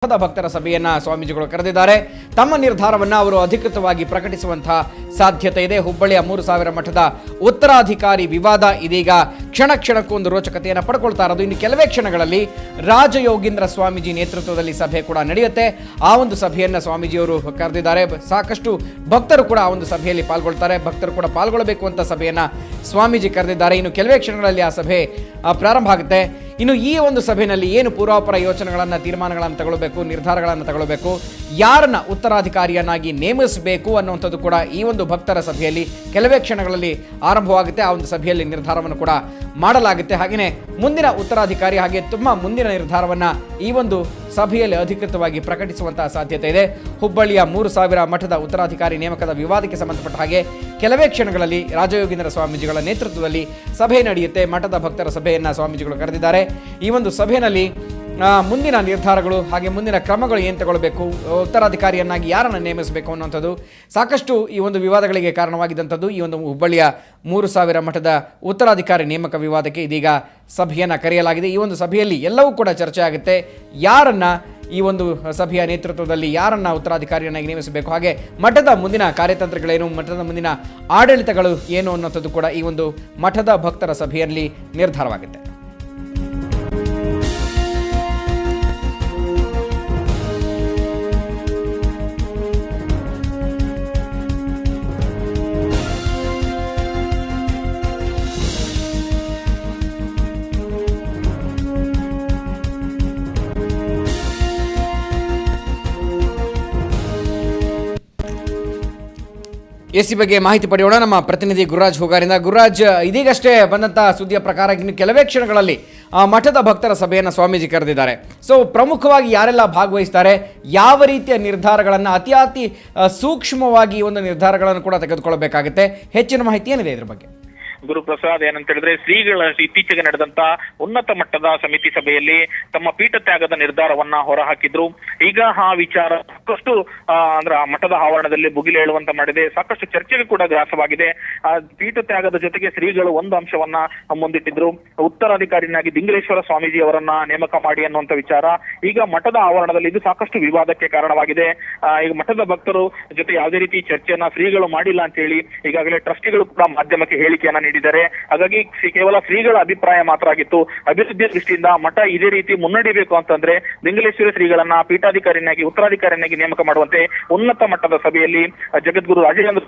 ಭಕ್ತರ ಸಭೆಯನ್ನ ಸ್ವಾಮೀಜಿಗಳು ಕರೆದಿದ್ದಾರೆ. ತಮ್ಮ ನಿರ್ಧಾರವನ್ನ ಅವರು ಅಧಿಕೃತವಾಗಿ ಪ್ರಕಟಿಸುವಂತಹ ಸಾಧ್ಯತೆ ಇದೆ. ಹುಬ್ಬಳ್ಳಿಯ 3000 ಮಠದ ಉತ್ತರಾಧಿಕಾರಿ ವಿವಾದ ಇದೀಗ ಕ್ಷಣಕ್ಕೂ ಒಂದು ರೋಚಕತೆಯನ್ನು ಪಡ್ಕೊಳ್ತಾ ಇರೋದು. ಇನ್ನು ಕೆಲವೇ ಕ್ಷಣಗಳಲ್ಲಿ ರಾಜಯೋಗೀಂದ್ರ ಸ್ವಾಮೀಜಿ ನೇತೃತ್ವದಲ್ಲಿ ಸಭೆ ಕೂಡ ನಡೆಯುತ್ತೆ. ಆ ಒಂದು ಸಭೆಯನ್ನ ಸ್ವಾಮೀಜಿಯವರು ಕರೆದಿದ್ದಾರೆ. ಸಾಕಷ್ಟು ಭಕ್ತರು ಕೂಡ ಆ ಒಂದು ಸಭೆಯಲ್ಲಿ ಪಾಲ್ಗೊಳ್ತಾರೆ. ಭಕ್ತರು ಕೂಡ ಪಾಲ್ಗೊಳ್ಳಬೇಕು ಅಂತ ಸಭೆಯನ್ನ ಸ್ವಾಮೀಜಿ ಕರೆದಿದ್ದಾರೆ. ಇನ್ನು ಕೆಲವೇ ಕ್ಷಣಗಳಲ್ಲಿ ಆ ಸಭೆ ಪ್ರಾರಂಭ ಆಗುತ್ತೆ. ಇನ್ನು ಈ ಒಂದು ಸಭೆಯಲ್ಲಿ ಏನು ಪೂರ್ವಾಪರ ಯೋಚನೆಗಳನ್ನು ತೀರ್ಮಾನಗಳನ್ನು ತಗೊಳ್ಬೇಕು, ನಿರ್ಧಾರಗಳನ್ನು ತಗೊಳ್ಬೇಕು, ಯಾರನ್ನ ಉತ್ತರಾಧಿಕಾರಿಯನ್ನಾಗಿ ನೇಮಿಸಬೇಕು ಅನ್ನುವಂಥದ್ದು ಕೂಡ ಈ ಒಂದು ಭಕ್ತರ ಸಭೆಯಲ್ಲಿ ಕೆಲವೇ ಕ್ಷಣಗಳಲ್ಲಿ ಆರಂಭವಾಗುತ್ತೆ. ಆ ಒಂದು ಸಭೆಯಲ್ಲಿ ನಿರ್ಧಾರವನ್ನು ಕೂಡ ಮಾಡಲಾಗುತ್ತೆ. ಹಾಗೆಯೇ ಮುಂದಿನ ಉತ್ತರಾಧಿಕಾರಿ ಹಾಗೆ ಮುಂದಿನ ನಿರ್ಧಾರವನ್ನು ಈ ಒಂದು ಸಭೆಯಲ್ಲಿ ಅಧಿಕೃತವಾಗಿ ಪ್ರಕಟಿಸುವಂತಹ ಸಾಧ್ಯತೆ ಇದೆ. ಹುಬ್ಬಳ್ಳಿಯ 3000 ಮಠದ ಉತ್ತರಾಧಿಕಾರಿ ನೇಮಕದ ವಿವಾದಕ್ಕೆ ಸಂಬಂಧಪಟ್ಟ ಹಾಗೆ ಕೆಲವೇ ಕ್ಷಣಗಳಲ್ಲಿ ರಾಜಯೋಗೀಂದ್ರ ಸ್ವಾಮೀಜಿಗಳ ನೇತೃತ್ವದಲ್ಲಿ ಸಭೆ ನಡೆಯುತ್ತೆ. ಮಠದ ಭಕ್ತರ ಸಭೆಯನ್ನು ಸ್ವಾಮೀಜಿಗಳು ಕರೆದಿದ್ದಾರೆ. ಈ ಒಂದು ಸಭೆಯಲ್ಲಿ ಮುಂದಿನ ನಿರ್ಧಾರಗಳು ಹಾಗೆ ಮುಂದಿನ ಕ್ರಮಗಳು ಏನು ತಗೊಳ್ಬೇಕು, ಉತ್ತರಾಧಿಕಾರಿಯನ್ನಾಗಿ ಯಾರನ್ನು ನೇಮಿಸಬೇಕು ಅನ್ನುವಂಥದ್ದು ಸಾಕಷ್ಟು ಈ ಒಂದು ವಿವಾದಗಳಿಗೆ ಕಾರಣವಾಗಿದ್ದಂಥದ್ದು. ಈ ಒಂದು ಹುಬ್ಬಳ್ಳಿಯ 3000 ಮಠದ ಉತ್ತರಾಧಿಕಾರಿ ನೇಮಕ ವಿವಾದಕ್ಕೆ ಇದೀಗ ಸಭೆಯನ್ನು ಕರೆಯಲಾಗಿದೆ. ಈ ಒಂದು ಸಭೆಯಲ್ಲಿ ಎಲ್ಲವೂ ಕೂಡ ಚರ್ಚೆ ಆಗುತ್ತೆ. ಯಾರನ್ನ ಈ ಒಂದು ಸಭೆಯ ನೇತೃತ್ವದಲ್ಲಿ ಯಾರನ್ನ ಉತ್ತರಾಧಿಕಾರಿಯನ್ನಾಗಿ ನೇಮಿಸಬೇಕು, ಹಾಗೆ ಮಠದ ಮುಂದಿನ ಕಾರ್ಯತಂತ್ರಗಳೇನು, ಮಠದ ಮುಂದಿನ ಆಡಳಿತಗಳು ಏನು ಅನ್ನೋಂಥದ್ದು ಕೂಡ ಈ ಒಂದು ಮಠದ ಭಕ್ತರ ಸಭೆಯಲ್ಲಿ ನಿರ್ಧಾರವಾಗುತ್ತೆ. ಎಸಿ ಬಗ್ಗೆ ಮಾಹಿತಿ ಪಡೆಯೋಣ ನಮ್ಮ ಪ್ರತಿನಿಧಿ ಗುರುರಾಜ್ ಹೋಗಾರಿಂದ. ಗುರುರಾಜ್, ಇದೀಗಷ್ಟೇ ಬಂದಂತಹ ಸುದ್ದಿಯ ಪ್ರಕಾರ ಇನ್ನು ಕೆಲವೇ ಕ್ಷಣಗಳಲ್ಲಿ ಮಠದ ಭಕ್ತರ ಸಭೆಯನ್ನು ಸ್ವಾಮೀಜಿ ಕರೆದಿದ್ದಾರೆ. ಸೊ ಪ್ರಮುಖವಾಗಿ ಯಾರೆಲ್ಲ ಭಾಗವಹಿಸ್ತಾರೆ, ಯಾವ ರೀತಿಯ ನಿರ್ಧಾರಗಳನ್ನು ಅತಿ ಸೂಕ್ಷ್ಮವಾಗಿ ಈ ಒಂದು ನಿರ್ಧಾರಗಳನ್ನು ಕೂಡ ತೆಗೆದುಕೊಳ್ಳಬೇಕಾಗುತ್ತೆ, ಹೆಚ್ಚಿನ ಮಾಹಿತಿ ಏನಿದೆ ಇದ್ರ ಬಗ್ಗೆ? ಗುರುಪ್ರಸಾದ್, ಏನಂತ ಹೇಳಿದ್ರೆ ಶ್ರೀಗಳ ಇತ್ತೀಚೆಗೆ ನಡೆದಂತ ಉನ್ನತ ಮಟ್ಟದ ಸಮಿತಿ ಸಭೆಯಲ್ಲಿ ತಮ್ಮ ಪೀಠ ತ್ಯಾಗದ ನಿರ್ಧಾರವನ್ನ ಹೊರಹಾಕಿದ್ರು. ಈಗ ಆ ವಿಚಾರ ಸಾಕಷ್ಟು ಅಂದ್ರೆ ಮಠದ ಆವರಣದಲ್ಲಿ ಭುಗಿಲೇಳುವಂತ ಮಾಡಿದೆ. ಸಾಕಷ್ಟು ಚರ್ಚೆಗೆ ಕೂಡ ಗ್ರಾಸವಾಗಿದೆ. ಆ ಪೀಠ ತ್ಯಾಗದ ಜೊತೆಗೆ ಶ್ರೀಗಳು ಒಂದು ಅಂಶವನ್ನ ಮುಂದಿಟ್ಟಿದ್ರು. ಉತ್ತರಾಧಿಕಾರಿನಾಗಿ ದಿಂಗಲೇಶ್ವರ ಸ್ವಾಮೀಜಿ ಅವರನ್ನ ನೇಮಕ ಮಾಡಿ ಅನ್ನುವಂತ ವಿಚಾರ ಈಗ ಮಠದ ಆವರಣದಲ್ಲಿ ಇದು ಸಾಕಷ್ಟು ವಿವಾದಕ್ಕೆ ಕಾರಣವಾಗಿದೆ. ಈಗ ಮಠದ ಭಕ್ತರು ಜೊತೆ ಯಾವುದೇ ರೀತಿ ಚರ್ಚೆಯನ್ನ ಶ್ರೀಗಳು ಮಾಡಿಲ್ಲ ಅಂತ ಹೇಳಿ ಈಗಾಗಲೇ ಟ್ರಸ್ಟಿಗಳು ಕೂಡ ಮಾಧ್ಯಮಕ್ಕೆ ಹೇಳಿಕೆಯನ್ನ ನೀಡಿದ್ದಾರೆ. ಹಾಗಾಗಿ ಕೇವಲ ಶ್ರೀಗಳ ಅಭಿಪ್ರಾಯ ಮಾತ್ರ ಆಗಿತ್ತು. ಅಭಿವೃದ್ಧಿಯ ದೃಷ್ಟಿಯಿಂದ ಮಠ ಇದೇ ರೀತಿ ಮುನ್ನಡೆಯಬೇಕು ಅಂತಂದ್ರೆ ಲಿಂಗಲೇಶ್ವರ ಶ್ರೀಗಳನ್ನ ಪೀಠಾಧಿಕಾರಿಯಾಗಿ ಉತ್ತರಾಧಿಕಾರಿಯಾಗಿ ನೇಮಕ ಮಾಡುವಂತೆ ಉನ್ನತ ಮಟ್ಟದ ಸಭೆಯಲ್ಲಿ ಜಗದ್ಗುರು ರಾಜೇಂದ್ರ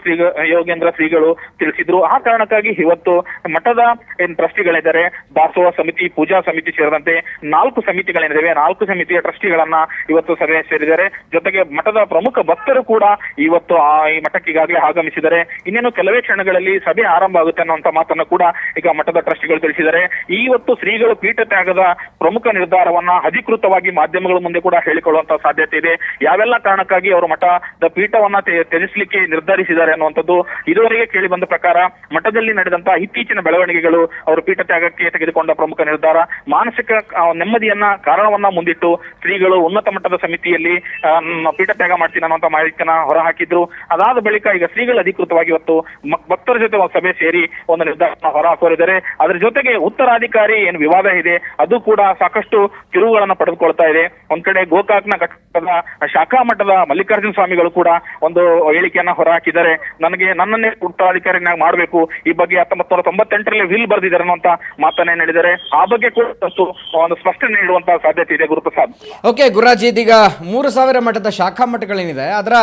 ಯೋಗೇಂದ್ರ ಶ್ರೀಗಳು ತಿಳಿಸಿದ್ರು. ಆ ಕಾರಣಕ್ಕಾಗಿ ಇವತ್ತು ಮಠದ ಏನ್ ಟ್ರಸ್ಟಿಗಳಿದ್ದಾರೆ, ದಾಸೋಹ ಸಮಿತಿ, ಪೂಜಾ ಸಮಿತಿ ಸೇರಿದಂತೆ 4 ಸಮಿತಿಗಳೇನಿವೆ, 4 ಸಮಿತಿಯ ಟ್ರಸ್ಟಿಗಳನ್ನ ಇವತ್ತು ಸಭೆ ಸೇರಿದ್ದಾರೆ. ಜೊತೆಗೆ ಮಠದ ಪ್ರಮುಖ ಭಕ್ತರು ಕೂಡ ಇವತ್ತು ಈ ಮಠಕ್ಕೆ ಈಗಾಗಲೇ ಆಗಮಿಸಿದ್ದಾರೆ. ಇನ್ನೇನು ಕೆಲವೇ ಕ್ಷಣಗಳಲ್ಲಿ ಸಭೆ ಆರಂಭ ಆಗುತ್ತೆ ಅನ್ನುವಂತ ಮಾತನ್ನು ಕೂಡ ಈಗ ಮಠದ ಟ್ರಸ್ಟಿಗಳು ತಿಳಿಸಿದ್ದಾರೆ. ಇವತ್ತು ಶ್ರೀಗಳು ಪೀಠ ತ್ಯಾಗದ ಪ್ರಮುಖ ನಿರ್ಧಾರವನ್ನ ಅಧಿಕೃತವಾಗಿ ಮಾಧ್ಯಮಗಳ ಮುಂದೆ ಕೂಡ ಹೇಳಿಕೊಳ್ಳುವಂತ ಸಾಧ್ಯತೆ ಇದೆ. ಯಾವೆಲ್ಲ ಕಾರಣಕ್ಕಾಗಿ ಅವರು ಮಠದ ಪೀಠವನ್ನ ತ್ಯಜಿಸಲಿಕ್ಕೆ ನಿರ್ಧರಿಸಿದ್ದಾರೆ ಅನ್ನುವಂಥದ್ದು ಇದುವರೆಗೆ ಕೇಳಿ ಬಂದ ಪ್ರಕಾರ ಮಠದಲ್ಲಿ ನಡೆದಂತಹ ಇತ್ತೀಚಿನ ಬೆಳವಣಿಗೆಗಳು ಅವರು ಪೀಠ ತ್ಯಾಗಕ್ಕೆ ತೆಗೆದುಕೊಂಡ ಪ್ರಮುಖ ನಿರ್ಧಾರ. ಮಾನಸಿಕ ನೆಮ್ಮದಿಯನ್ನ ಕಾರಣವನ್ನ ಮುಂದಿಟ್ಟು ಶ್ರೀಗಳು ಉನ್ನತ ಮಟ್ಟದ ಸಮಿತಿಯಲ್ಲಿ ಪೀಠ ತ್ಯಾಗ ಮಾಡ್ತೀನಿ ಅನ್ನುವಂತ ಮಾಹಿತಿಯನ್ನ ಹೊರಹಾಕಿದ್ರು. ಅದಾದ ಬಳಿಕ ಈಗ ಶ್ರೀಗಳು ಅಧಿಕೃತವಾಗಿ ಇವತ್ತು ಭಕ್ತರ ಜೊತೆ ಒಂದು ಸಭೆ ಸೇರಿ ಒಂದು ನಿರ್ಧಾರ ಹೊರ ಹಾಕೋರಿದ್ದಾರೆ. ಅದರ ಜೊತೆಗೆ ಉತ್ತರಾಧಿಕಾರಿ ಏನು ವಿವಾದ ಇದೆ ಅದು ಕೂಡ ಸಾಕಷ್ಟು ತಿರುವುಗಳನ್ನ ಪಡೆದುಕೊಳ್ತಾ ಇದೆ. ಒಂದ್ ಕಡೆ ಗೋಕಾಕ್ನ ಘಟಕದ ಶಾಖಾ ಮಠದ ಮಲ್ಲಿಕಾರ್ಜುನ ಸ್ವಾಮಿಗಳು ಕೂಡ ಒಂದು ಹೇಳಿಕೆಯನ್ನ ಹೊರಹಾಕಿದ್ದಾರೆ. ನನ್ನನ್ನೇ ಉತ್ತರಾಧಿಕಾರಿನಾಗಿ ಮಾಡಬೇಕು, ಈ ಬಗ್ಗೆ 1998ರಲ್ಲಿ ವಿಲ್ ಬರೆದಿದ್ದಾರೆ ಅನ್ನುವಂತ ಮಾತನ್ನೇ ಹೇಳಿದ್ದಾರೆ. ಆ ಬಗ್ಗೆ ಕೂಡ ಒಂದು ಸ್ಪಷ್ಟನೆ ನೀಡುವಂತಹ ಸಾಧ್ಯತೆ ಇದೆ. ಗುರುಪ್ರಸಾದ್, ಓಕೆ ಗುರುರಾಜ್, ಇದೀಗ 3000 ಮಠದ ಶಾಖಾ ಮಠಗಳೇನಿದೆ ಅದರ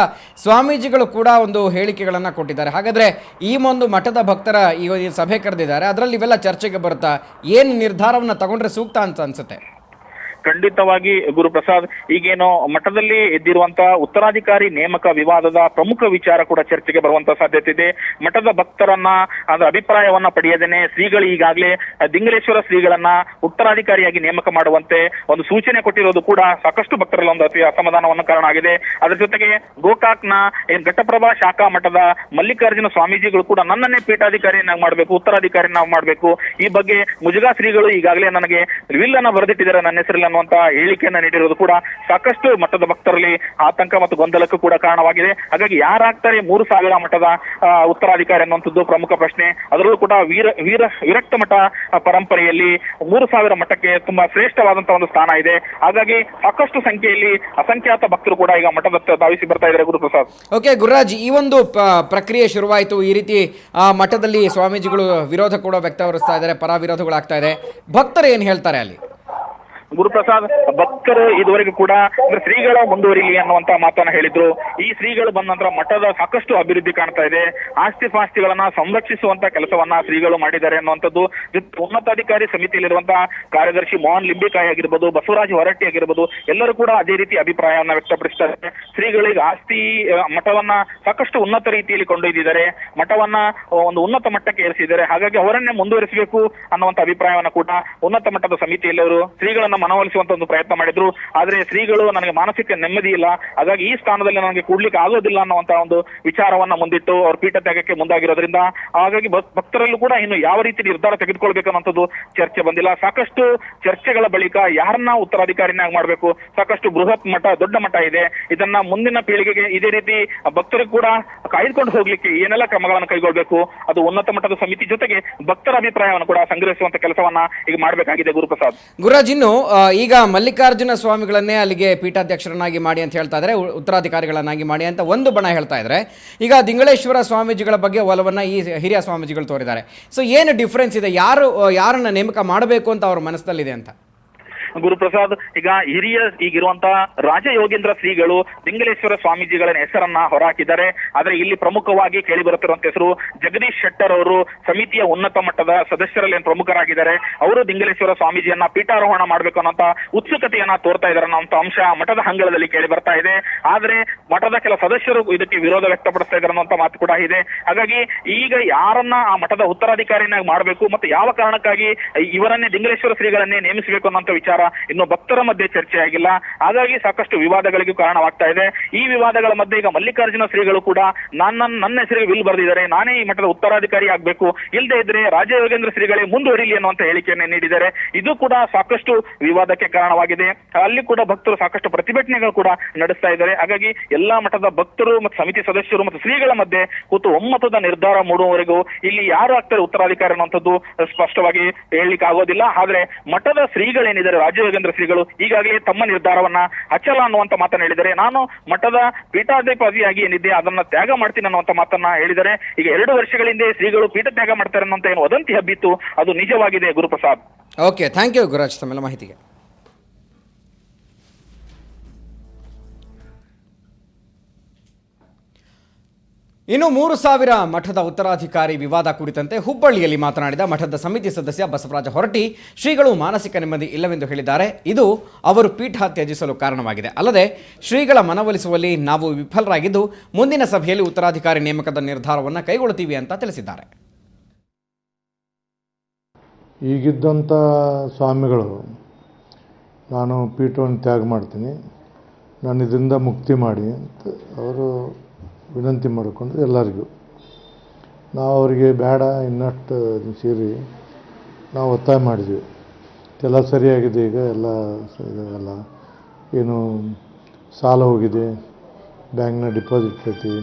ಸ್ವಾಮೀಜಿಗಳು ಕೂಡ ಒಂದು ಹೇಳಿಕೆಗಳನ್ನ ಕೊಟ್ಟಿದ್ದಾರೆ. ಹಾಗಾದ್ರೆ ಈ ಒಂದು ಮಠದ ಭಕ್ತರ ಈ ಸಭೆ ಕರೆದಿದ್ದಾರೆ, ಅದರಲ್ಲಿ ಇವೆಲ್ಲ ಚರ್ಚೆಗೆ ಬರುತ್ತಾ, ಏನು ನಿರ್ಧಾರವನ್ನ ತಗೊಂಡ್ರೆ ಸೂಕ್ತ ಅಂತ ಅನ್ಸುತ್ತೆ? ಖಂಡಿತವಾಗಿ ಗುರುಪ್ರಸಾದ್, ಈಗೇನೋ ಮಠದಲ್ಲಿ ಎದ್ದಿರುವಂತಹ ಉತ್ತರಾಧಿಕಾರಿ ನೇಮಕ ವಿವಾದದ ಪ್ರಮುಖ ವಿಚಾರ ಕೂಡ ಚರ್ಚೆಗೆ ಬರುವಂತ ಸಾಧ್ಯತೆ ಇದೆ. ಮಠದ ಭಕ್ತರನ್ನ ಅದರ ಅಭಿಪ್ರಾಯವನ್ನ ಪಡೆಯದೇನೆ ಶ್ರೀಗಳು ಈಗಾಗಲೇ ದಿಂಗಲೇಶ್ವರ ಶ್ರೀಗಳನ್ನ ಉತ್ತರಾಧಿಕಾರಿಯಾಗಿ ನೇಮಕ ಮಾಡುವಂತೆ ಒಂದು ಸೂಚನೆ ಕೊಟ್ಟಿರೋದು ಕೂಡ ಸಾಕಷ್ಟು ಭಕ್ತರಲ್ಲಿ ಒಂದು ಅತಿ ಅಸಮಾಧಾನವನ್ನು ಕಾರಣ ಆಗಿದೆ. ಅದರ ಜೊತೆಗೆ ಗೋಕಾಕ್ನ ಘಟಪ್ರಭಾ ಶಾಖಾ ಮಠದ ಮಲ್ಲಿಕಾರ್ಜುನ ಸ್ವಾಮೀಜಿಗಳು ಕೂಡ ನನ್ನನ್ನೇ ಪೀಠಾಧಿಕಾರಿಯನ್ನಾಗಿ ಮಾಡಬೇಕು, ಉತ್ತರಾಧಿಕಾರಿಯನ್ನಾಗಿ ಮಾಡಬೇಕು, ಈ ಬಗ್ಗೆ ಮುಜುಗಾ ಶ್ರೀಗಳು ಈಗಾಗಲೇ ನನಗೆ ವಿಲ್ ಅನ್ನ ಬರೆದಿಟ್ಟಿದ್ದಾರೆ ನನ್ನ ಹೆಸರಲ್ಲಿ ಅನ್ನುವಂತ ಹೇಳಿಕೆಯನ್ನ ನೀಡಿರೋದು ಕೂಡ ಸಾಕಷ್ಟು ಮಠದ ಭಕ್ತರಲ್ಲಿ ಆತಂಕ ಮತ್ತು ಗೊಂದಲಕ್ಕೂ ಕೂಡ ಕಾರಣವಾಗಿದೆ. ಹಾಗಾಗಿ ಯಾರಾಗ್ತಾರೆ 3,000 ಮಠದ ಉತ್ತರಾಧಿಕಾರಿ ಅನ್ನುವಂಥದ್ದು ಪ್ರಮುಖ ಪ್ರಶ್ನೆ. ಅದರಲ್ಲೂ ಕೂಡ ವಿರಕ್ತ ಮಠ ಪರಂಪರೆಯಲ್ಲಿ 3,000 ಮಠಕ್ಕೆ ತುಂಬಾ ಶ್ರೇಷ್ಠವಾದಂತಹ ಒಂದು ಸ್ಥಾನ ಇದೆ. ಹಾಗಾಗಿ ಸಾಕಷ್ಟು ಸಂಖ್ಯೆಯಲ್ಲಿ ಅಸಂಖ್ಯಾತ ಭಕ್ತರು ಕೂಡ ಈಗ ಮಠದತ್ತ ಧಾವಿಸಿ ಬರ್ತಾ ಇದ್ದಾರೆ. ಗುರುಪ್ರಸಾದ್. ಓಕೆ ಗುರುರಾಜ್, ಈ ಒಂದು ಪ್ರಕ್ರಿಯೆ ಶುರುವಾಯಿತು. ಈ ರೀತಿ ಮಠದಲ್ಲಿ ಸ್ವಾಮೀಜಿಗಳು ವಿರೋಧ ಕೂಡ ವ್ಯಕ್ತಪಡಿಸ್ತಾ ಇದ್ದಾರೆ, ಪರ ವಿರೋಧಗಳಾಗ್ತಾ ಇದೆ. ಭಕ್ತರು ಏನ್ ಹೇಳ್ತಾರೆ ಅಲ್ಲಿ? ಗುರುಪ್ರಸಾದ್, ಭಕ್ತರು ಇದುವರೆಗೂ ಕೂಡ ಶ್ರೀಗಳು ಮುಂದುವರಿಲಿ ಅನ್ನುವಂತ ಮಾತನ್ನ ಹೇಳಿದ್ರು. ಈ ಶ್ರೀಗಳು ಬಂದ ನಂತರ ಮಠದ ಸಾಕಷ್ಟು ಅಭಿವೃದ್ಧಿ ಕಾಣ್ತಾ ಇದೆ. ಆಸ್ತಿ ಪಾಸ್ತಿಗಳನ್ನ ಸಂರಕ್ಷಿಸುವಂತ ಕೆಲಸವನ್ನ ಶ್ರೀಗಳು ಮಾಡಿದ್ದಾರೆ ಅನ್ನುವಂಥದ್ದು. ಉನ್ನತಾಧಿಕಾರಿ ಸಮಿತಿಯಲ್ಲಿರುವಂತಹ ಕಾರ್ಯದರ್ಶಿ ಮೋಹನ್ ಲಿಂಬಿಕಾಯಿ ಆಗಿರ್ಬೋದು, ಬಸವರಾಜ್ ಹೊರಟ್ಟಿ ಆಗಿರ್ಬೋದು, ಎಲ್ಲರೂ ಕೂಡ ಅದೇ ರೀತಿ ಅಭಿಪ್ರಾಯವನ್ನ ವ್ಯಕ್ತಪಡಿಸ್ತಾರೆ. ಶ್ರೀಗಳಿಗೆ ಆಸ್ತಿ ಮಠವನ್ನ ಸಾಕಷ್ಟು ಉನ್ನತ ರೀತಿಯಲ್ಲಿ ಕೊಂಡೊಯ್ದಿದ್ದಾರೆ, ಮಠವನ್ನ ಒಂದು ಉನ್ನತ ಮಟ್ಟಕ್ಕೆ ಏರಿಸಿದ್ದಾರೆ. ಹಾಗಾಗಿ ಅವರನ್ನೇ ಮುಂದುವರಿಸಬೇಕು ಅನ್ನುವಂತ ಅಭಿಪ್ರಾಯವನ್ನ ಕೂಡ ಉನ್ನತ ಮಟ್ಟದ ಸಮಿತಿಯಲ್ಲಿ ಅವರು ಶ್ರೀಗಳನ್ನ ಮನವೊಲಿಸುವಂತ ಒಂದು ಪ್ರಯತ್ನ ಮಾಡಿದ್ರು. ಆದ್ರೆ ಶ್ರೀಗಳು ನನಗೆ ಮಾನಸಿಕ ನೆಮ್ಮದಿ ಇಲ್ಲ, ಹಾಗಾಗಿ ಈ ಸ್ಥಾನದಲ್ಲಿ ನನಗೆ ಕೂಡ್ಲಿಕ್ಕೆ ಆಗೋದಿಲ್ಲ ಅನ್ನುವಂತ ಒಂದು ವಿಚಾರವನ್ನ ಮುಂದಿಟ್ಟು ಅವ್ರ ಪೀಠ ತ್ಯಾಗಕ್ಕೆ ಮುಂದಾಗಿರೋದ್ರಿಂದ ಹಾಗಾಗಿ ಭಕ್ತರಲ್ಲೂ ಕೂಡ ಇನ್ನು ಯಾವ ರೀತಿ ನಿರ್ಧಾರ ತೆಗೆದುಕೊಳ್ಬೇಕು ಅನ್ನೋಂಥದ್ದು ಚರ್ಚೆ ಬಂದಿಲ್ಲ. ಸಾಕಷ್ಟು ಚರ್ಚೆಗಳ ಬಳಿಕ ಯಾರನ್ನ ಉತ್ತರಾಧಿಕಾರಿನಾಗಿ ಮಾಡಬೇಕು, ಸಾಕಷ್ಟು ಬೃಹತ್ ಮಠ, ದೊಡ್ಡ ಮಠ ಇದೆ, ಇದನ್ನ ಮುಂದಿನ ಪೀಳಿಗೆಗೆ ಇದೇ ರೀತಿ ಭಕ್ತರಿಗೆ ಕೂಡ ಕಾಯ್ದುಕೊಂಡು ಹೋಗ್ಲಿಕ್ಕೆ ಏನೆಲ್ಲ ಕ್ರಮಗಳನ್ನು ಕೈಗೊಳ್ಳಬೇಕು, ಅದು ಉನ್ನತ ಮಟ್ಟದ ಸಮಿತಿ ಜೊತೆಗೆ ಭಕ್ತರ ಅಭಿಪ್ರಾಯವನ್ನು ಕೂಡ ಸಂಗ್ರಹಿಸುವಂತ ಕೆಲಸವನ್ನ ಈಗ ಮಾಡಬೇಕಾಗಿದೆ. ಗುರುಪ್ರಸಾದ್. ಗುರುರಾಜ್, ಇನ್ನು ಈಗ ಮಲ್ಲಿಕಾರ್ಜುನ ಸ್ವಾಮಿಗಳನ್ನೇ ಅಲ್ಲಿಗೆ ಪೀಠಾಧ್ಯಕ್ಷರನ್ನಾಗಿ ಮಾಡಿ ಅಂತ ಹೇಳ್ತಾ ಇದ್ದಾರೆ, ಉತ್ತರಾಧಿಕಾರಿಗಳನ್ನಾಗಿ ಮಾಡಿ ಅಂತ ಒಂದು ಬಣ ಹೇಳ್ತಾ ಇದ್ದಾರೆ. ಈಗ ದಿಂಗಳೇಶ್ವರ ಸ್ವಾಮೀಜಿಗಳ ಬಗ್ಗೆ ಒಲವನ್ನ ಈ ಹಿರಿಯ ಸ್ವಾಮೀಜಿಗಳು ತೋರಿದ್ದಾರೆ. ಸೊ ಏನು ಡಿಫ್ರೆನ್ಸ್ ಇದೆ? ಯಾರನ್ನ ನೇಮಕ ಮಾಡಬೇಕು ಅಂತ ಅವ್ರ ಮನಸ್ಸಲ್ಲಿದೆ ಅಂತ? ಗುರುಪ್ರಸಾದ್, ಈಗಿರುವಂತಹ ರಾಜಯೋಗೇಂದ್ರ ಶ್ರೀಗಳು ದಿಂಗಳೇಶ್ವರ ಸ್ವಾಮೀಜಿಗಳ ಹೆಸರನ್ನ ಹೊರಹಾಕಿದ್ದಾರೆ. ಆದ್ರೆ ಇಲ್ಲಿ ಪ್ರಮುಖವಾಗಿ ಕೇಳಿ ಬರುತ್ತಿರುವಂತ ಹೆಸರು ಜಗದೀಶ್ ಶೆಟ್ಟರ್ ಅವರು, ಸಮಿತಿಯ ಉನ್ನತ ಮಟ್ಟದ ಸದಸ್ಯರಲ್ಲಿ ಪ್ರಮುಖರಾಗಿದ್ದಾರೆ. ಅವರು ದಿಂಗಳೇಶ್ವರ ಸ್ವಾಮೀಜಿಯನ್ನ ಪೀಠಾರೋಹಣ ಮಾಡಬೇಕು ಅನ್ನೋಂತ ಉತ್ಸುಕತೆಯನ್ನ ತೋರ್ತಾ ಇದ್ದಾರೆ ಅನ್ನೋ ಅಂಶ ಮಠದ ಅಂಗಳದಲ್ಲಿ ಕೇಳಿ ಬರ್ತಾ ಇದೆ. ಆದ್ರೆ ಮಠದ ಕೆಲ ಸದಸ್ಯರು ಇದಕ್ಕೆ ವಿರೋಧ ವ್ಯಕ್ತಪಡಿಸ್ತಾ ಇದ್ದಾರೆ ಅನ್ನುವಂತ ಮಾತು ಕೂಡ ಇದೆ. ಹಾಗಾಗಿ ಈಗ ಯಾರನ್ನ ಆ ಮಠದ ಉತ್ತರಾಧಿಕಾರಿನಾಗಿ ಮಾಡಬೇಕು ಮತ್ತು ಯಾವ ಕಾರಣಕ್ಕಾಗಿ ಇವರನ್ನೇ ದಿಂಗಳೇಶ್ವರ ಶ್ರೀಗಳನ್ನೇ ನೇಮಿಸಬೇಕು ಅನ್ನೋಂತ ವಿಚಾರ ಇನ್ನು ಭಕ್ತರ ಮಧ್ಯೆ ಚರ್ಚೆ ಆಗಿಲ್ಲ. ಹಾಗಾಗಿ ಸಾಕಷ್ಟು ವಿವಾದಗಳಿಗೂ ಕಾರಣವಾಗ್ತಾ ಇದೆ. ಈ ವಿವಾದಗಳ ಮಧ್ಯೆ ಈಗ ಮಲ್ಲಿಕಾರ್ಜುನ ಶ್ರೀಗಳು ಕೂಡ ನನ್ನ ಹೆಸರಿಗೆ ವಿಲ್ ಬರೆದಿದ್ದಾರೆ, ನಾನೇ ಈ ಮಠದ ಉತ್ತರಾಧಿಕಾರಿ ಆಗ್ಬೇಕು, ಇಲ್ಲದೆ ಇದ್ರೆ ರಾಜಯೋಗೇಂದ್ರ ಶ್ರೀಗಳೇ ಮುಂದುವರಿಲಿ ಅನ್ನುವಂತ ಹೇಳಿಕೆಯನ್ನು ನೀಡಿದ್ದಾರೆ. ಇದು ಕೂಡ ಸಾಕಷ್ಟು ವಿವಾದಕ್ಕೆ ಕಾರಣವಾಗಿದೆ. ಅಲ್ಲಿ ಕೂಡ ಭಕ್ತರು ಸಾಕಷ್ಟು ಪ್ರತಿಭಟನೆಗಳು ಕೂಡ ನಡೆಸ್ತಾ ಇದ್ದಾರೆ. ಹಾಗಾಗಿ ಎಲ್ಲಾ ಮಠದ ಭಕ್ತರು ಮತ್ತು ಸಮಿತಿ ಸದಸ್ಯರು ಮತ್ತು ಶ್ರೀಗಳ ಮಧ್ಯೆ ಕೂತು ಒಮ್ಮತದ ನಿರ್ಧಾರ ಮೂಡುವವರೆಗೂ ಇಲ್ಲಿ ಯಾರು ಆಗ್ತಾರೆ ಉತ್ತರಾಧಿಕಾರಿ ಅನ್ನುವಂಥದ್ದು ಸ್ಪಷ್ಟವಾಗಿ ಹೇಳಲಿಕ್ಕೆ ಆಗೋದಿಲ್ಲ. ಆದ್ರೆ ಮಠದ ಶ್ರೀಗಳೇನಿದ್ದಾರೆ ರಾಜಯೋಗೇಂದ್ರ ಶ್ರೀಗಳು ಈಗಾಗಲೇ ತಮ್ಮ ನಿರ್ಧಾರವನ್ನ ಅಚಲ ಅನ್ನುವಂತ ಮಾತನ್ನ ಹೇಳಿದ್ದಾರೆ. ನಾನು ಮಠದ ಪೀಠಾಧಿಪತಿಯಾಗಿ ಏನಿದೆ ಅದನ್ನ ತ್ಯಾಗ ಮಾಡ್ತೀನಿ ಅನ್ನುವಂತ ಮಾತನ್ನ ಹೇಳಿದ್ದಾರೆ. ಈಗ 2 ವರ್ಷಗಳಿಂದ ಶ್ರೀಗಳು ಪೀಠ ತ್ಯಾಗ ಮಾಡ್ತಾರೆ ಅನ್ನೋಂತ ಏನು ವದಂತಿ ಹಬ್ಬಿತ್ತು, ಅದು ನಿಜವಾಗಿದೆ. Guruprasad. Okay, thank you Gururaj ತಮ್ಮೆಲ್ಲ ಮಾಹಿತಿಗೆ. ಇನ್ನು 3,000 ಮಠದ ಉತ್ತರಾಧಿಕಾರಿ ವಿವಾದ ಕುರಿತಂತೆ ಹುಬ್ಬಳ್ಳಿಯಲ್ಲಿ ಮಾತನಾಡಿದ ಮಠದ ಸಮಿತಿ ಸದಸ್ಯ ಬಸವರಾಜ ಹೊರಟ್ಟಿ, ಶ್ರೀಗಳು ಮಾನಸಿಕ ನೆಮ್ಮದಿ ಇಲ್ಲವೆಂದು ಹೇಳಿದ್ದಾರೆ. ಇದು ಅವರು ಪೀಠ ತ್ಯಜಿಸಲು ಕಾರಣವಾಗಿದೆ. ಅಲ್ಲದೆ ಶ್ರೀಗಳ ಮನವೊಲಿಸುವಲ್ಲಿ ನಾವು ವಿಫಲರಾಗಿದ್ದು ಮುಂದಿನ ಸಭೆಯಲ್ಲಿ ಉತ್ತರಾಧಿಕಾರಿ ನೇಮಕದ ನಿರ್ಧಾರವನ್ನು ಕೈಗೊಳ್ಳುತ್ತೀವಿ ಅಂತ ತಿಳಿಸಿದ್ದಾರೆ. ಈಗಿದ್ದಂಥ ಸ್ವಾಮಿಗಳು ನಾನು ಪೀಠವನ್ನು ತ್ಯಾಗ ಮಾಡ್ತೀನಿ, ನಾನು ಇದರಿಂದ ಮುಕ್ತಿ ಮಾಡಿ ಅಂತ ಅವರು ವಿನಂತಿ ಮಾಡಿಕೊಂಡ್ರು ಎಲ್ಲರಿಗೂ. ನಾವು ಅವರಿಗೆ ಬೇಡ ಇನ್ನಷ್ಟು ಸೇರಿ ನಾವು ಒತ್ತಾಯ ಮಾಡಿದ್ವಿ. ಎಲ್ಲ ಸರಿಯಾಗಿದೆ, ಈಗ ಎಲ್ಲ ಏನು ಸಾಲ ಹೋಗಿದೆ, ಬ್ಯಾಂಕ್ನ ಡಿಪಾಸಿಟ್ ಐತಿ,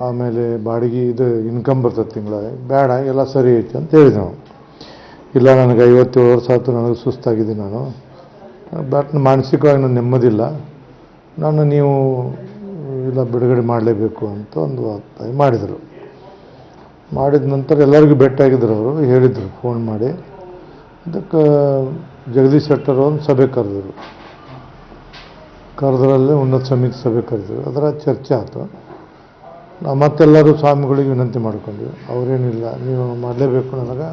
ಆಮೇಲೆ ಬಾಡಿಗೆ ಇದು ಇನ್ಕಮ್ ಬರ್ತದೆ ತಿಂಗಳ, ಬೇಡ ಎಲ್ಲ ಸರಿ ಐತಿ ಅಂತ ಹೇಳಿದೆ ನಾವು. ಇಲ್ಲ, ನನಗೆ 57 ವರ್ಷ ಆಯ್ತು, ನನಗೆ ಸುಸ್ತಾಗಿದೆ, ನಾನು ಬಟ್ ಮಾನಸಿಕವಾಗಿ ನಾನು ನೆಮ್ಮದಿಲ್ಲ, ನಾನು ನೀವು ಇಲ್ಲ ಬಿಡುಗಡೆ ಮಾಡಲೇಬೇಕು ಅಂತ ಒಂದು ಒತ್ತಾಯ ಮಾಡಿದರು. ಮಾಡಿದ ನಂತರ ಎಲ್ಲರಿಗೂ ಭೇಟಿಯಾಗಿದ್ದರು. ಅವರು ಹೇಳಿದರು ಫೋನ್ ಮಾಡಿ. ಅದಕ್ಕೆ ಜಗದೀಶ್ ಶೆಟ್ಟರ್ ಒಂದು ಸಭೆ ಕರೆದ್ರಲ್ಲಿ ಉನ್ನತ ಸಮಿತಿ ಸಭೆ ಕರೆದ್ರು. ಅದರ ಚರ್ಚೆ ಆಯಿತು. ನಾವು ಮತ್ತೆಲ್ಲರೂ ಸ್ವಾಮಿಗಳಿಗೆ ವಿನಂತಿ ಮಾಡ್ಕೊಂಡ್ವಿ. ಅವರೇನಿಲ್ಲ, ನೀವು ಮಾಡಲೇಬೇಕು, ನನಗೆ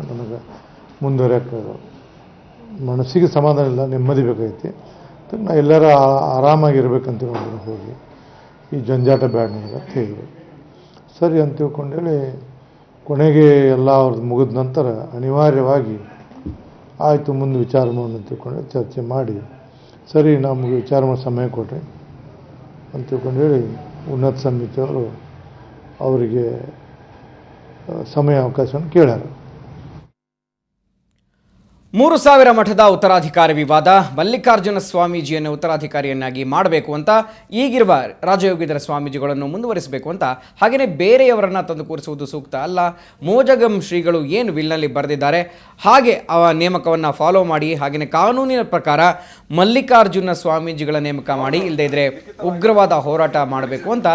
ಮುಂದುವರಿಯೋಕ್ಕೆ ಮನಸ್ಸಿಗೆ ಸಮಾಧಾನ ಇಲ್ಲ, ನೆಮ್ಮದಿ ಬೇಕೈತಿ, ನಾ ಎಲ್ಲರೂ ಆರಾಮಾಗಿರ್ಬೇಕಂತ ಹೋಗಿ ಈ ಜಂಜಾಟ ಬೇಡ ನನಗೆ ಅಂತ ಹೇಳಿದ್ರು. ಸರಿ ಅಂತ ತಿಳ್ಕೊಂಡೇಳಿ ಕೊನೆಗೆ ಎಲ್ಲ ಅವ್ರದ್ದು ಮುಗಿದ ನಂತರ ಅನಿವಾರ್ಯವಾಗಿ ಆಯಿತು ಮುಂದೆ ವಿಚಾರ ಮಾಡೋಣ ಅಂತ ತಿಳ್ಕೊಂಡು ಚರ್ಚೆ ಮಾಡಿ ಸರಿ ನಮಗೆ ವಿಚಾರ ಮಾಡೋ ಸಮಯ ಕೊಟ್ಟರೆ ಅಂತ ತಿಳ್ಕೊಂಡು ಹೇಳಿ ಉನ್ನತ ಸಮಿತಿಯವರು ಅವರಿಗೆ ಸಮಯ ಅವಕಾಶವನ್ನು ಕೇಳ್ಯಾರ. 3000 ಮಠದ ಉತ್ತರಾಧಿಕಾರಿ ವಿವಾದ, ಮಲ್ಲಿಕಾರ್ಜುನ ಸ್ವಾಮೀಜಿಯನ್ನು ಉತ್ತರಾಧಿಕಾರಿಯನ್ನಾಗಿ ಮಾಡಬೇಕು ಅಂತ ಈಗಿರುವ ರಾಜಯೋಗೀಂದ್ರ ಸ್ವಾಮೀಜಿಗಳನ್ನು ಮುಂದುವರಿಸಬೇಕು ಅಂತ, ಹಾಗೆಯೇ ಬೇರೆಯವರನ್ನ ತಂದು ಕೂರಿಸುವುದು ಸೂಕ್ತ ಅಲ್ಲ. ಮೋಜಗಂ ಶ್ರೀಗಳು ಏನು ವಿಲ್ನಲ್ಲಿ ಬರೆದಿದ್ದಾರೆ ಹಾಗೆ ಆ ನೇಮಕವನ್ನು ಫಾಲೋ ಮಾಡಿ, ಹಾಗೆಯೇ ಕಾನೂನಿನ ಪ್ರಕಾರ ಮಲ್ಲಿಕಾರ್ಜುನ ಸ್ವಾಮೀಜಿಗಳ ನೇಮಕ ಮಾಡಿ, ಇಲ್ಲದೇ ಇದ್ರೆ ಉಗ್ರವಾದ ಹೋರಾಟ ಮಾಡಬೇಕು ಅಂತ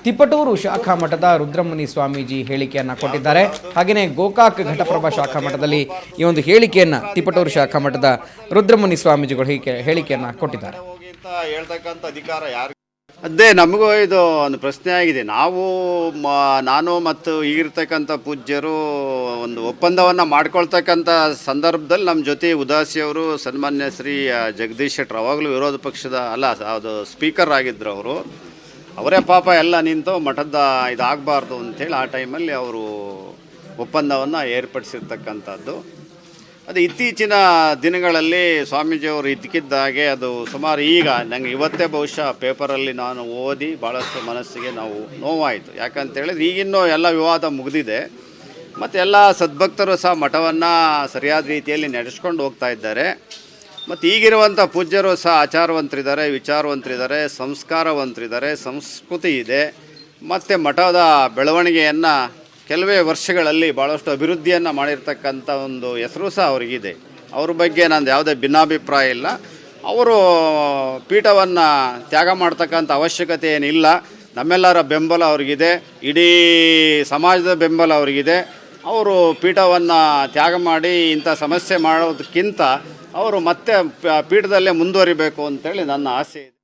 ತಿಪಟೂರು ಶಾಖಾ ಮಠದ ರುದ್ರಮುನಿ ಸ್ವಾಮೀಜಿ ಹೇಳಿಕೆಯನ್ನು ಕೊಟ್ಟಿದ್ದಾರೆ. ಹಾಗೆಯೇ ಗೋಕಾಕ್ ಘಟಪ್ರಭಾ ಶಾಖಾ ಮಠದಲ್ಲಿ ಈ ಒಂದು ಹೇಳಿಕೆಯನ್ನು ತಿಪಟೂರು ಶಾಖಾ ಮಠದ ರುದ್ರಮುನಿ ಸ್ವಾಮೀಜಿಗಳು ಹೇಳಿಕೆಯನ್ನು ಕೊಟ್ಟಿದ್ದಾರೆ. ಹೇಳ್ತಕ್ಕಂಥ ಅಧಿಕಾರ ಯಾರು? ಅದೇ ನಮಗೂ ಇದು ಒಂದು ಪ್ರಶ್ನೆ ಆಗಿದೆ. ನಾನು ಮತ್ತು ಈಗಿರ್ತಕ್ಕಂಥ ಪೂಜ್ಯರು ಒಂದು ಒಪ್ಪಂದವನ್ನು ಮಾಡ್ಕೊಳ್ತಕ್ಕಂಥ ಸಂದರ್ಭದಲ್ಲಿ ನಮ್ಮ ಜೊತೆ ಉದಾಸಿಯವರು, ಸನ್ಮಾನ್ಯ ಶ್ರೀ ಜಗದೀಶ್ ಶೆಟ್ಟರ್, ಅವಾಗಲೂ ವಿರೋಧ ಪಕ್ಷದ ಅದು ಸ್ಪೀಕರ್ ಆಗಿದ್ದರು ಅವರು. ಅವರೇ ಪಾಪ ಎಲ್ಲ ನಿಂತು ಮಠದ ಇದಾಗಬಾರ್ದು ಅಂಥೇಳಿ ಆ ಟೈಮಲ್ಲಿ ಅವರು ಒಪ್ಪಂದವನ್ನು ಏರ್ಪಡಿಸಿರ್ತಕ್ಕಂಥದ್ದು. ಅದು ಇತ್ತೀಚಿನ ದಿನಗಳಲ್ಲಿ ಸ್ವಾಮೀಜಿಯವರು ಇದ್ದಕ್ಕಿದ್ದಾಗೆ ಅದು ಸುಮಾರು ಈಗ ನನಗೆ ಇವತ್ತೇ ಬಹುಶಃ ಪೇಪರಲ್ಲಿ ನಾನು ಓದಿ ಭಾಳಷ್ಟು ಮನಸ್ಸಿಗೆ ನೋವಾಯಿತು. ಯಾಕಂತೇಳಿದ್ರೆ ಈಗಿನ್ನೂ ಎಲ್ಲ ವಿವಾದ ಮುಗಿದಿದೆ ಮತ್ತು ಎಲ್ಲ ಸದ್ಭಕ್ತರು ಸಹ ಮಠವನ್ನು ಸರಿಯಾದ ರೀತಿಯಲ್ಲಿ ನಡೆಸ್ಕೊಂಡು ಹೋಗ್ತಾ ಇದ್ದಾರೆ. ಮತ್ತು ಈಗಿರುವಂಥ ಪೂಜ್ಯರು ಸಹ ಆಚಾರವಂತರಿದ್ದಾರೆ, ವಿಚಾರವಂತರಿದ್ದಾರೆ, ಸಂಸ್ಕಾರವಂತರಿದ್ದಾರೆ, ಸಂಸ್ಕೃತಿ ಇದೆ. ಮತ್ತು ಮಠದ ಬೆಳವಣಿಗೆಯನ್ನು ಕೆಲವೇ ವರ್ಷಗಳಲ್ಲಿ ಭಾಳಷ್ಟು ಅಭಿವೃದ್ಧಿಯನ್ನು ಮಾಡಿರ್ತಕ್ಕಂಥ ಒಂದು ಹೆಸರು ಸಹ ಅವರಿಗಿದೆ. ಅವ್ರ ಬಗ್ಗೆ ನಂದು ಯಾವುದೇ ಭಿನ್ನಾಭಿಪ್ರಾಯ ಇಲ್ಲ. ಅವರು ಪೀಠವನ್ನು ತ್ಯಾಗ ಮಾಡ್ತಕ್ಕಂಥ ಅವಶ್ಯಕತೆ ಏನಿಲ್ಲ. ನಮ್ಮೆಲ್ಲರ ಬೆಂಬಲ ಅವ್ರಿಗಿದೆ, ಇಡೀ ಸಮಾಜದ ಬೆಂಬಲ ಅವರಿಗಿದೆ. ಅವರು ಪೀಠವನ್ನು ತ್ಯಾಗ ಮಾಡಿ ಇಂಥ ಸಮಸ್ಯೆ ಮಾಡೋದಕ್ಕಿಂತ ಅವರು ಮತ್ತೆ ಪೀಠದಲ್ಲೇ ಮುಂದುವರಿಬೇಕು ಅಂತೇಳಿ ನನ್ನ ಆಸೆ ಇದೆ.